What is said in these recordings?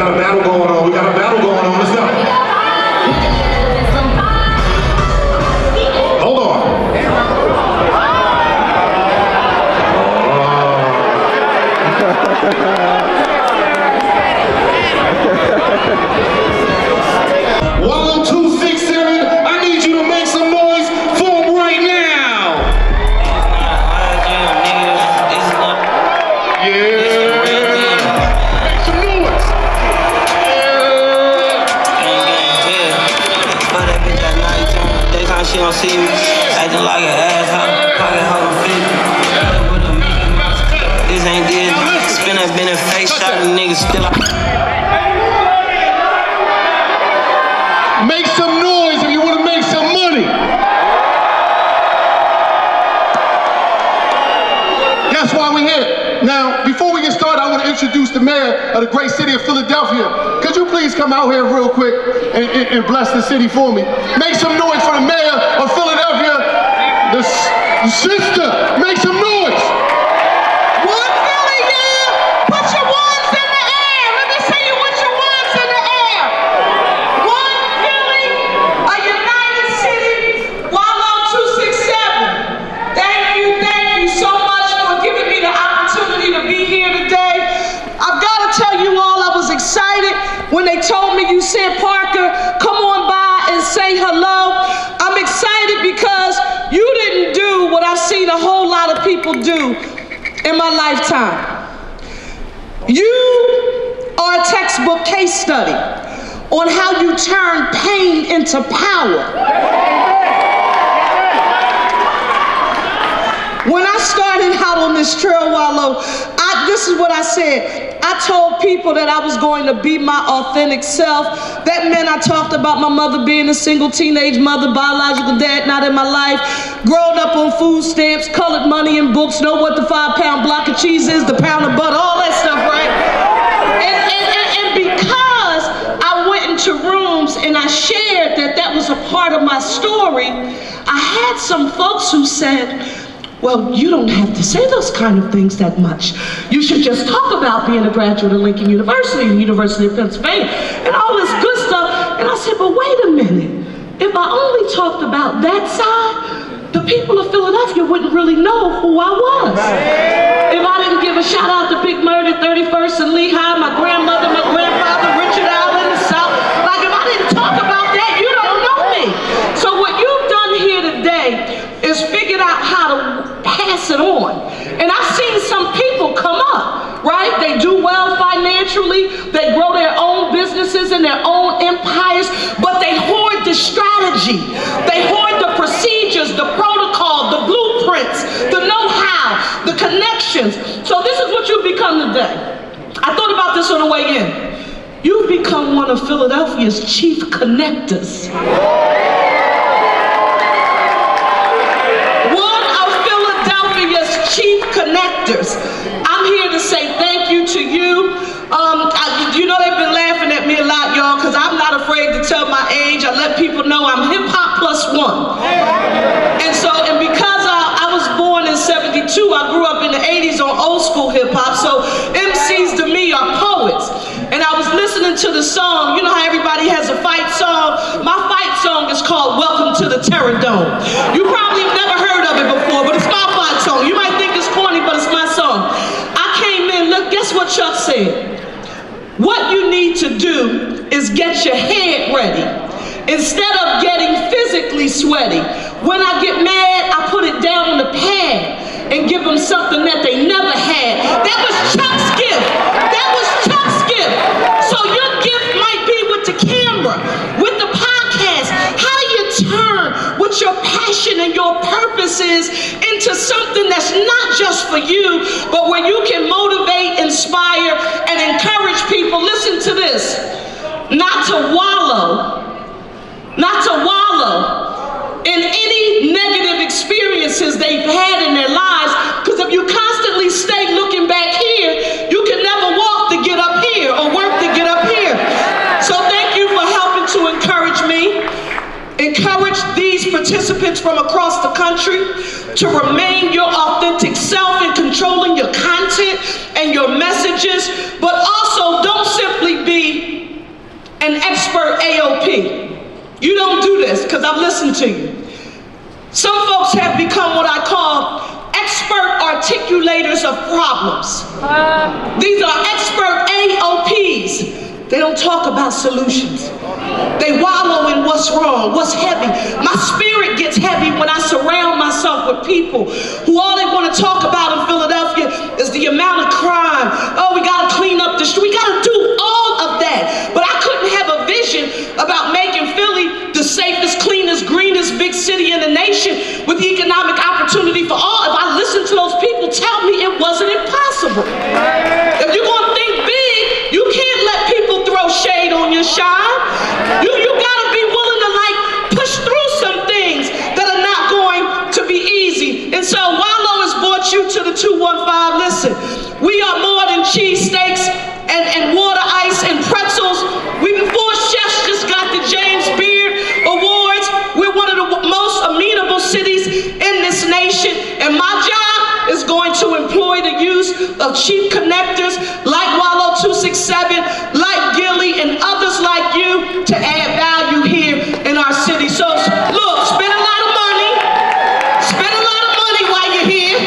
got a battle going on. We got a battle going on. Let's go. Hold on. Wallo267, I need you to make some noise for him right now. Yeah. Make some noise. But that bitch at night time, daytime she don't see me. Acting like an asshole, pocket hole fit. This ain't good. Spin that been a face shot, the niggas still out. Make some noise if you want to make some money. That's why we're here. Now, before we get started, I want to introduce the mayor of the great city of Philadelphia. Could you please come out here real quick and bless the city for me? Make some noise for the mayor of Philadelphia, the sister. Make some noise. One Philly, yeah. Put your ones in the air. Let me see you with your ones in the air. One Philly, a united city, Wallo267. Thank you so much for giving me the opportunity to be here today. I've got to tell you all, I was excited when they told me you said, Parker, come on by and say hello. I'm excited because you didn't do what I've seen a whole lot of people do in my lifetime. You are a textbook case study on how you turn pain into power. When I started out on this trail, Wallo, this is what I said. I told people that I was going to be my authentic self. That meant I talked about my mother being a single teenage mother, biological dad not in my life, growing up on food stamps, colored money and books, know what the 5-pound block of cheese is, the pound of butter, all that stuff, right? And because I went into rooms and I shared that was a part of my story, I had some folks who said, well, you don't have to say those kind of things that much. You should just talk about being a graduate of Lincoln University, the University of Pennsylvania, and all this good stuff. And I said, but wait a minute. If I only talked about that side, the people of Philadelphia wouldn't really know who I was. If I didn't give a shout out to Big Murder, 31st and Lehigh, my grandmother, my grandfather, Richard Allen, the South, like if I didn't talk about that, you don't know me. So what you've done here today is figured out how to pass it on. And I've seen some people come up, right? They do well financially, they grow their own businesses and their own empires, but they hoard the strategy, they hoard the procedures, the protocol, the blueprints, the know-how, the connections. So this is what you've become today. I thought about this on the way in. You've become one of Philadelphia's chief connectors. Chief connectors. I'm here to say thank you to you. You know they've been laughing at me a lot, y'all, because I'm not afraid to tell my age. I let people know I'm hip-hop +1. And because I was born in '72, I grew up in the '80s on old school hip-hop, so MCs to me are poets. And I was listening to the song, you know how everybody has a fight song? My fight song is called Welcome to the Terror Dome. You probably have never heard of it before, but it's my fight song. You might think it's corny, but it's my song. I came in, look, guess what Chuck said? What you need to do is get your head ready instead of getting physically sweaty. When I get mad, I put it down on the pad and give them something that they never had. That was Chuck's gift. That was Chuck's gift. So your gift might be with the camera, with the podcast. How do you turn what your passion and your purpose is into something that's not just for you, but where you can motivate, inspire, and encourage people? Listen to this. Not to wallow in any negative experiences they've had in their lives, because if you constantly stay looking back here, you can never walk to get up here or work to get up here. So thank you for helping to encourage me, encourage these participants from across the country to remain your authentic self in controlling your content and your messages, but also don't simply be an expert AOP. You don't do this, because I've listened to you. Some folks have become what I call expert articulators of problems. These are expert AOPs. They don't talk about solutions. They wallow in what's wrong, what's heavy. My spirit gets heavy when I surround myself with people who all they want to talk about in Philadelphia is the amount of crime. Oh, we got to clean up the street. We got to do all of that. But I couldn't have a vision about making Philly the safest, cleanest, greenest big city in the nation with economic opportunity for all if I listened to those people tell me it wasn't impossible. If you're going to think big, you can't let people throw shade on your shine. You gotta be willing to like push through some things that are not going to be easy. And so Wallo has brought you to the 215. Listen, we are more than cheesesteaks and water ice and pretzels. Four chefs just got the James Beard Awards. We're one of the most amenable cities in this nation. And my job is going to employ the use of chief connectors like Wallo267, like Gilly, and others like you to add value here in our city. So look, spend a lot of money. Spend a lot of money while you're here.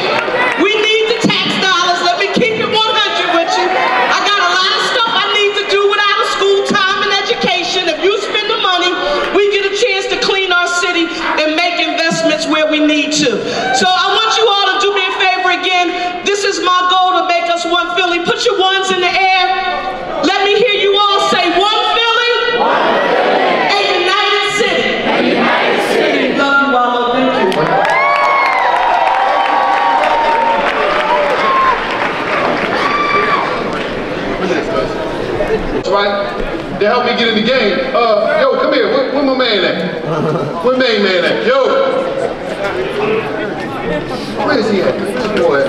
We need the tax dollars. Let me keep it 100 with you. I got a lot of stuff I need to do without a school, time, and education. If you spend the money, we get a chance to clean our city and make investments where we need to. So I want you all to do me a favor again. This is my goal to make us one Philly. Put your ones in the air. Let me hear you all say one Philly, a united city. A united city. Love you, Wallo. Thank you. That's right. They helped me get in the game. Yo, come here. Where my man at? Where main man at? Yo. Where is he at? Boy.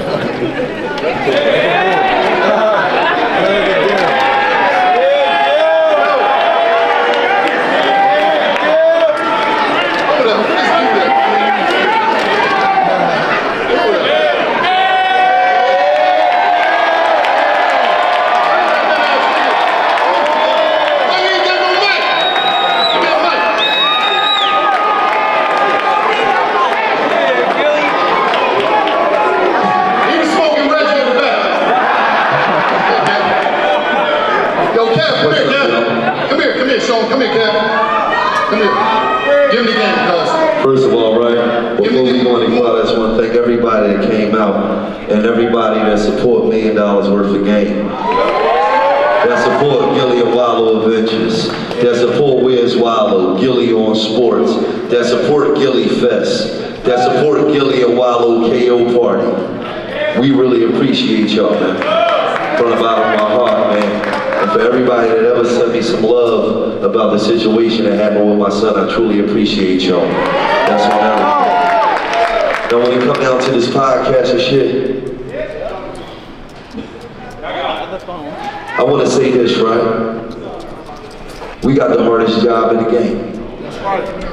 First of all, right, before we go any further, I just want to thank everybody that came out and everybody that support $1 million worth of game. That support Gilly and Wallo Adventures. That support Where's Wallo, Gilly on Sports. That support Gilly Fest. That support Gilly and Wallo KO Party. We really appreciate y'all, man. From the bottom of my heart, man. And for everybody that ever sent me some love about the situation that happened with my son, I truly appreciate y'all. That's what I Now when you come down to this podcast and shit, I want to say this, right? We got the hardest job in the game.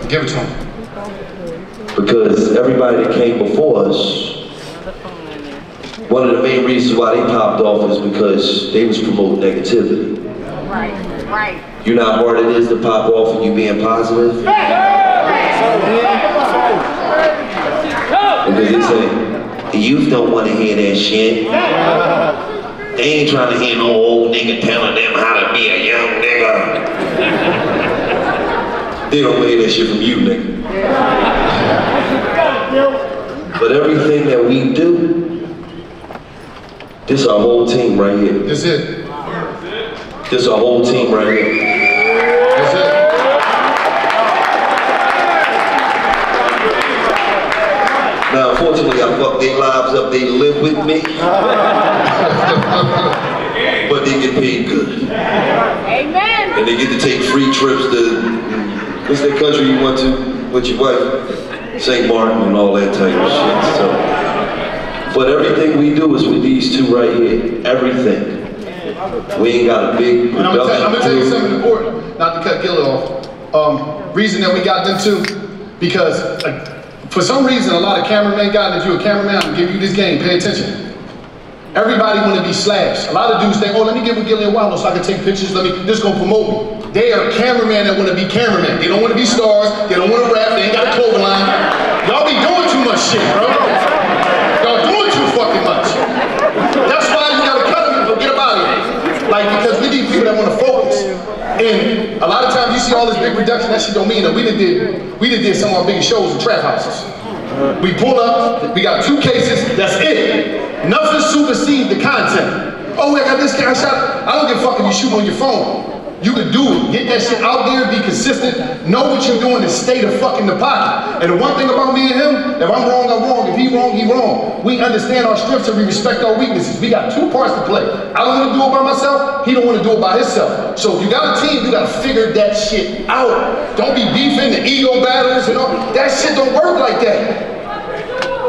Give it to him. Because everybody that came before us, one of the main reasons why they popped off is because they was promoting negativity. Right. You know how hard it is to pop off and you being positive? Because they say, the youth don't want to hear that shit. They ain't trying to hear no old nigga telling them how to be a young nigga. They don't hear that shit from you, nigga. But everything that we do, this our whole team right here. That's it. This our whole team right here. That's it. Now, unfortunately, I fucked their lives up. They live with me. But they get paid good. Amen. And they get to take free trips to, what's that country you went to with your wife? St. Martin and all that type of shit. So, but everything we do is with these two right here. Everything. We ain't got a big production. I'm gonna tell you something important, not to cut Gilly off. Reason that we got them too, because for some reason a lot of cameramen got, if you're a cameraman, I'm gonna give you this game, pay attention. Everybody wanna be slashed. A lot of dudes think, oh, let me get with Gilly and Wallo so I can take pictures, this gonna promote me. They are cameramen that want to be cameramen. They don't want to be stars. They don't want to rap. They ain't got a clothing line. Y'all be doing too much shit, bro. Y'all doing too fucking much. That's why you gotta cut them and get them out of here. Like, because we need people that want to focus. And a lot of times you see all this big production, that shit don't mean that we did some of our biggest shows in trap houses. We pull up, we got 2 cases, that's it. Nothing supersedes the content. Oh, I got this guy shot. I don't give a fuck if you shoot on your phone. You can do it. Get that shit out there, be consistent, know what you're doing, and stay the fuck in the pocket. And the one thing about me and him, if I'm wrong, I'm wrong. If he wrong, he wrong. We understand our strengths and we respect our weaknesses. We got 2 parts to play. I don't want to do it by myself, he don't want to do it by himself. So if you got a team, you got to figure that shit out. Don't be beefing, the ego battles and all. That shit don't work like that.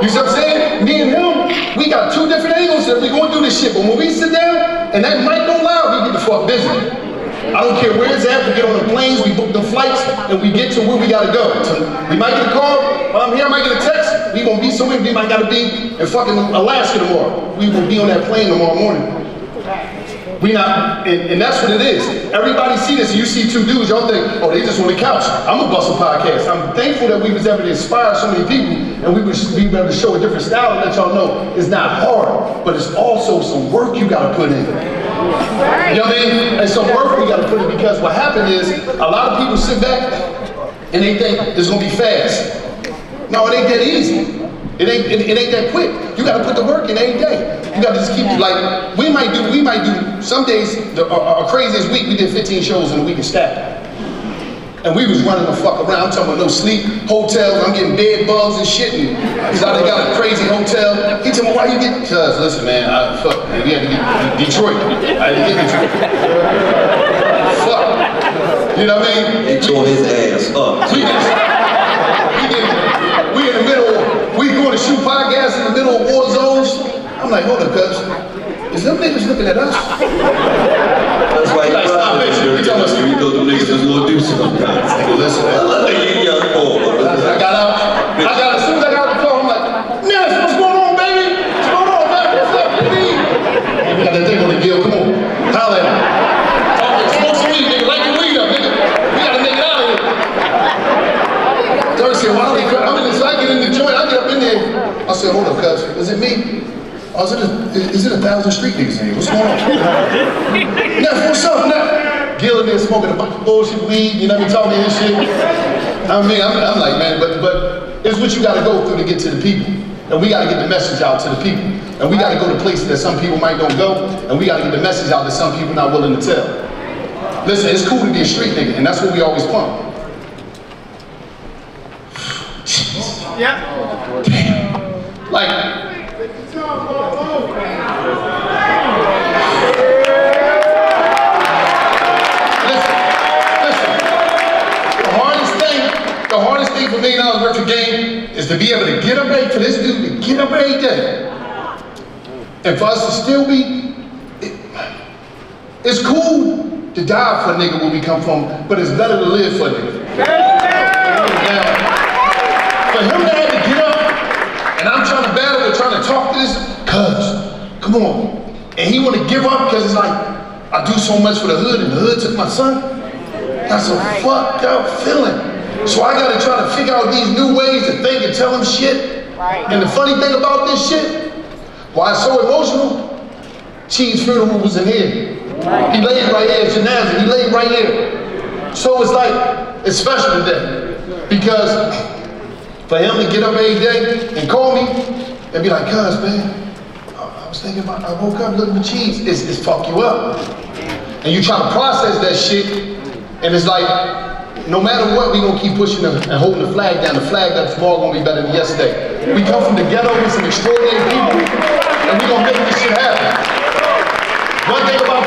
You see what I'm saying? Me and him, we got 2 different angles that we going to do this shit. But when we sit down and that mic go loud, we get the fuck busy. I don't care where it's at, we get on the planes, we book the flights, and we get to where we gotta go. So we might get a call, while I'm here, I might get a text, we gonna be somewhere, we might gotta be in fucking Alaska tomorrow. We will be on that plane tomorrow morning. We not, and that's what it is. Everybody see this, and you see 2 dudes, y'all think, oh, they just on the couch. I'm a bustle podcast. I'm thankful that we was able to inspire so many people, and we was able to show a different style and let y'all know it's not hard, but it's also some work you gotta put in. You know what I mean? And some work we gotta put in, because what happened is, a lot of people sit back and they think it's gonna be fast. No, it ain't that easy. It ain't that quick. You gotta put the work in every day. You gotta just keep it like, we might do, some days, our craziest week, we did 15 shows in a week and stacked. And we was running the fuck around. I'm talking about no sleep, hotels, I'm getting bed bugs and shit. Because I got a crazy hotel. He told me, why you get, cuz, listen man, we had to get Detroit. I had to get Detroit. Fuck. You know what I mean? He tore his ass up. We in the middle, we going to shoot podcasts in the middle of war zones. I'm like, hold up, cuz. Is them niggas looking at us? That's why like, stop it. You tell us. We know them niggas just gonna do something. Listen, you young boy. I got out, as soon as I got out the car, I'm like, Ness, what's going on, baby? What's going on, man? What's up, baby? Hey, we got that thing on the deal, come on. Holla at me. Smoke some weed, nigga. Light your weed up, nigga. We gotta make it out of here. Dirk said, why they I'm in this, so I get in the joint, I get up in there. I said, hold up, cuz, is it me? Oh, is it 1,000 street niggas in here? What's going on? Neff, what's up, Neff? Gil in there smoking a bunch of bullshit weed, you know what I mean, talking this shit. I mean, I'm like, man, but it's what you gotta go through to get to the people. And we gotta get the message out to the people. And we gotta go to places that some people might don't go, and we gotta get the message out that some people not willing to tell. Listen, it's cool to be a street nigga, and that's what we always pump. Yeah. Damn. Like, the hardest thing for $1 million worth of game is to be able to get up late, for this dude to get up every day. And for us to still be, it's cool to die for a nigga where we come from, but it's better to live for a nigga. Now, for him to have to get up, and I'm trying to battle and trying to talk to this, cuz, come on. And he want to give up because it's like, I do so much for the hood and the hood took my son. That's a fucked up feeling. So I gotta try to figure out these new ways to think and tell him shit. And the funny thing about this shit, why it's so emotional, Chief's funeral was in here. He laid right here, Janaza, he laid right here. So it's like, it's special today. Because for him to get up every day and call me and be like, cuz man, I was thinking about, I woke up looking for cheese, it's fuck you up. And you try to process that shit, and it's like, no matter what, we gonna keep pushing and holding the flag down. The flag that tomorrow gonna be better than yesterday. We come from the ghetto with some extraordinary people, and we gonna make this shit happen. One thing about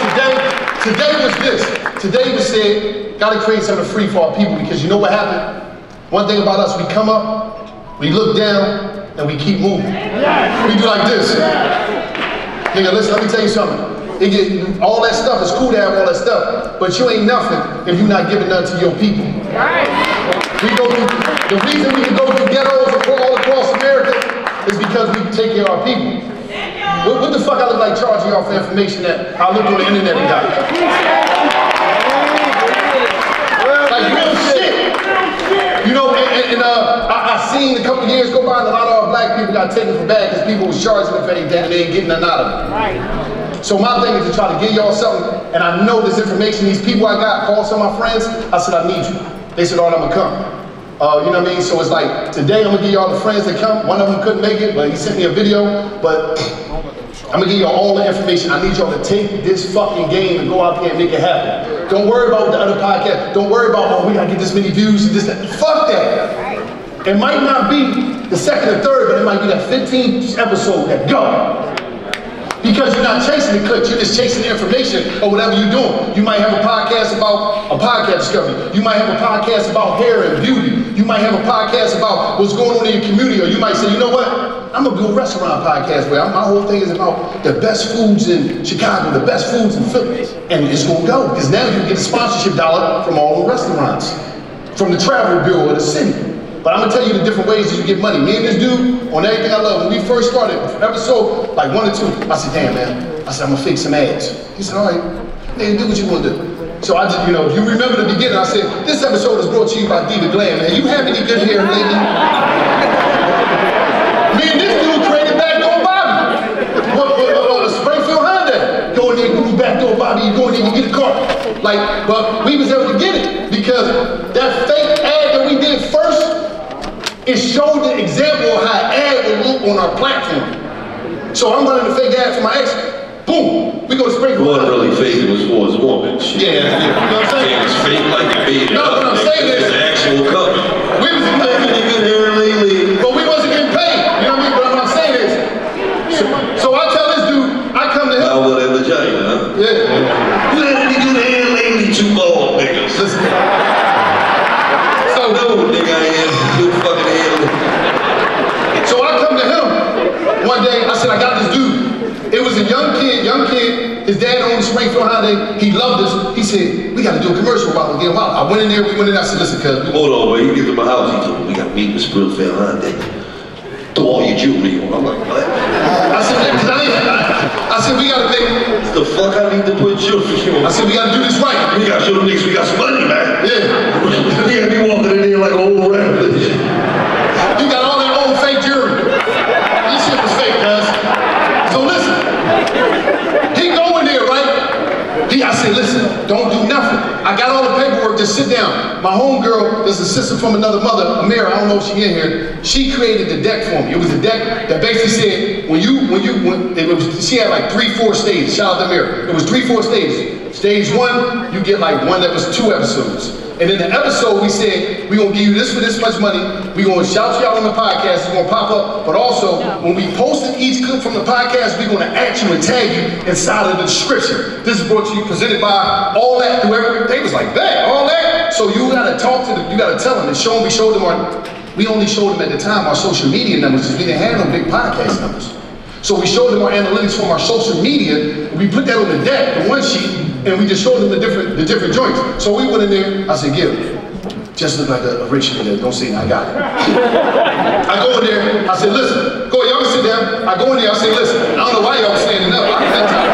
today was this. Today was said, gotta create something free for our people, because you know what happened? One thing about us, we come up, we look down, and we keep moving. We do like this. Nigga, listen, let me tell you something. All that stuff, it's cool to have all that stuff, but you ain't nothing if you're not giving nothing to your people. The reason we can go through ghettos all across America is because we take care of our people. What the fuck I look like charging y'all for information that I looked on the internet and got? I seen a couple years go by and a lot of our black people got taken for bad because people was charging them for anything and they ain't getting nothing out of it. Right. So my thing is to try to give y'all something, and I know this information, these people I got, called some of my friends, I said, I need you. They said, all right, I'm gonna come. You know what I mean? So it's like, today I'm gonna give y'all the friends that come. One of them couldn't make it, but he sent me a video, but I'm gonna give y'all all the information. I need y'all to take this fucking game and go out there and make it happen. Don't worry about the other podcast. Don't worry about, oh, we gotta get this many views and this, that. Fuck that. It might not be the second or third, but it might be that 15th episode that go. Because you're not chasing the clicks, you're just chasing the information or whatever you're doing. You might have a podcast about a podcast discovery. You might have a podcast about hair and beauty. You might have a podcast about what's going on in your community, or you might say, you know what? I'm gonna do a restaurant podcast where my whole thing is about the best foods in Chicago, the best foods in Philly. And it's gonna go, because now you get a sponsorship dollar from all the restaurants, from the travel bureau of the city. But I'm gonna tell you the different ways that you get money. Me and this dude, on everything I love, when we first started, episode like 1 or 2, I said, damn man, I said, I'm gonna fake some ads. He said, all right, man, do what you wanna do. So I just, you know, if you remember the beginning, I said, this episode is brought to you by Diva Glam, man. You have any good hair lately? Me and this dude created Backdoor Bobby. Springfield Honda. Go in there, do Backdoor Bobby, you go in there, you get a car. Like, but we was able to get it because that fake ad that we did first, it showed the example of how an ad would look on our platform. So I'm running a fake ad for my ex. Boom, we go to Springfield. It wasn't really fake, it was for his woman. Yeah, you know what I'm saying? It was fake like it beat it. No, what I'm saying is, it's the actual cover. We was good hair lately. But we wasn't getting paid. You know what I mean? But what I'm saying is, so I tell this dude, I come to him. I will have vagina, huh? Yeah. You had any good hair lately, too bald, niggas. Listen. No, nigga, I ain't good fucking hair. So I come to him one day, I said, I got this dude. It was a young kid, his dad owned Springfield Hyundai, he loved us. He said, we gotta do a commercial about get him out. I went in there, I said, listen, cuz. Hold on, man, you get to my house, he told me, we gotta meet with Springfield Hyundai. Throw all your jewelry on. I'm like, what? I said, we gotta make. The fuck I need to put jewelry on? I said, we gotta do this right. We gotta show them niggas we got some money, man. Yeah. We gotta be walking in there like old rappers. You got all that old fake jewelry. This shit was fake, cuz. So listen, he go in there, right? I said, listen, don't do nothing. I got all the paperwork, just sit down. My homegirl, there's a sister from another mother, Amira, I don't know if she in here. She created the deck for me. It was a deck that basically said, she had like 3-4 stages. Shout out to Amira. It was 3-4 stages. Stage 1, you get like one that was 2 episodes. And in the episode, we said, we're gonna give you this for this much money. We're gonna shout you out on the podcast, it's gonna pop up. But also, when we posted each clip from the podcast, we're gonna add you and tag you inside of the description. This is brought to you, presented by all that, whoever, they was like that, all that. So you gotta talk to them, you gotta tell them and show them, we only showed them at the time our social media numbers because we didn't have no big podcast numbers. So we showed them our analytics from our social media, we put that on the deck, the one sheet, and we just showed them the different joints. So we went in there, I said, give it. Just look like a rich nigga, don't say I got it. I go in there, I said, listen, go, y'all can sit down. I go in there, I say, listen, I don't know why y'all standing up. I can't tell you.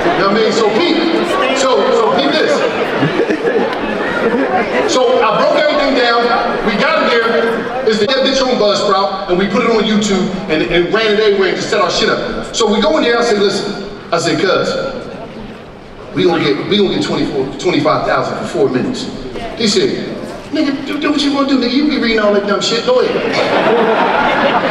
You know what I mean? So peep this. So I broke everything down, we got it there, it's the bitch on Buzzsprout, and we put it on YouTube, and ran it everywhere and just set our shit up. So we go in there, I say, listen, I say, cuz, we gonna get 25,000 for 4 minutes. He said, nigga, do what you wanna do, nigga, you be reading all that dumb shit, go ahead.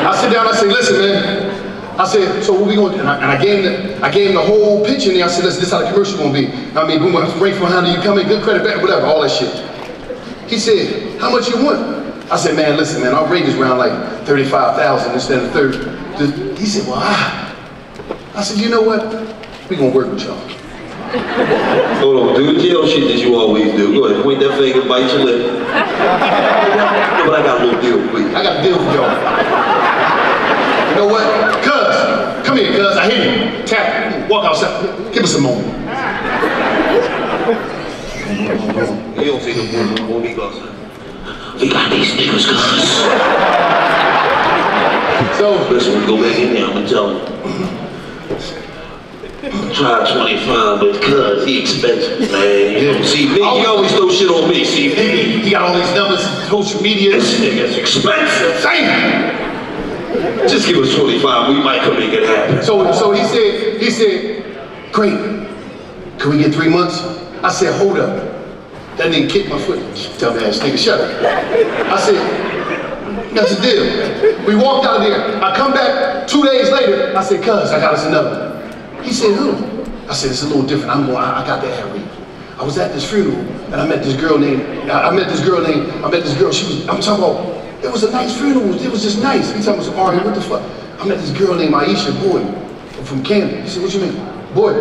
I sit down, I say, listen, man, I said, so what we gonna do? And I gave him the whole picture, and I said, listen, this is how the commercial gonna be. I mean, boom, Springfield Honda, you come in, good credit back, whatever, all that shit. He said, how much you want? I said, man, listen, man, our rate is around like 35,000 instead of 30. He said, well, I said, you know what? We gonna work with y'all. Hold on, do the jail shit that you always do. Go ahead, point that finger, bite your lip. But I got a little deal for you. I got a deal for y'all. You know what? Cuz, come here, cuz, I hear you. Tap, walk outside. Give us a moment. You don't see the one we got. We got these niggas, cuz. So, listen, we go back in there, I'm gonna tell them. Try 25, but cuz he expensive, man. Yeah. See, me, he always throw shit on me. See, he got all these numbers, social media. This nigga's expensive. Damn. Just give us 25, we might come make it happen. So he said, great. Can we get 3 months? I said, hold up. That nigga kicked my foot. Dumbass nigga, shut up. I said, that's the deal. We walked out of there. I come back 2 days later. I said, cuz, I got us another one. He said, who? I said, it's a little different. I got that Harry. I was at this funeral and I met this girl, she was, I'm talking about, it was a nice funeral. It was just nice. He talking about, Ari, what the fuck? I met this girl named Aisha, boy, from Camden. He said, what you mean? Boy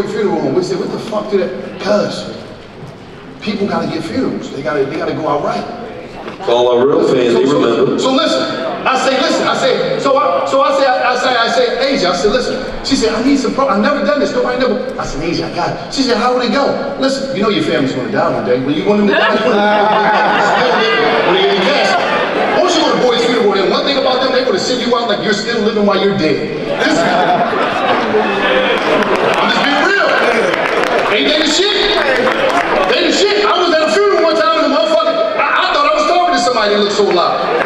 funeral home. We said, what the fuck did that? Cuz, people gotta get funerals. They gotta go out right. All our real fans, they remember. So listen. I say, Asia, I said, listen. She said, I need some I've never done this. Nobody never. I said, Asia, I got it. She said, how would it go? Listen, you know your family's gonna die one day. When you want them to die, you want them to get in cash. Once you go to boys' funeral, and one thing about them, they gonna send you out like you're still living while you're dead. Listen. I'm just being real. Ain't they the shit? They the shit. I was at a funeral one time and the motherfucker, I thought I was talking to somebody that looked so loud.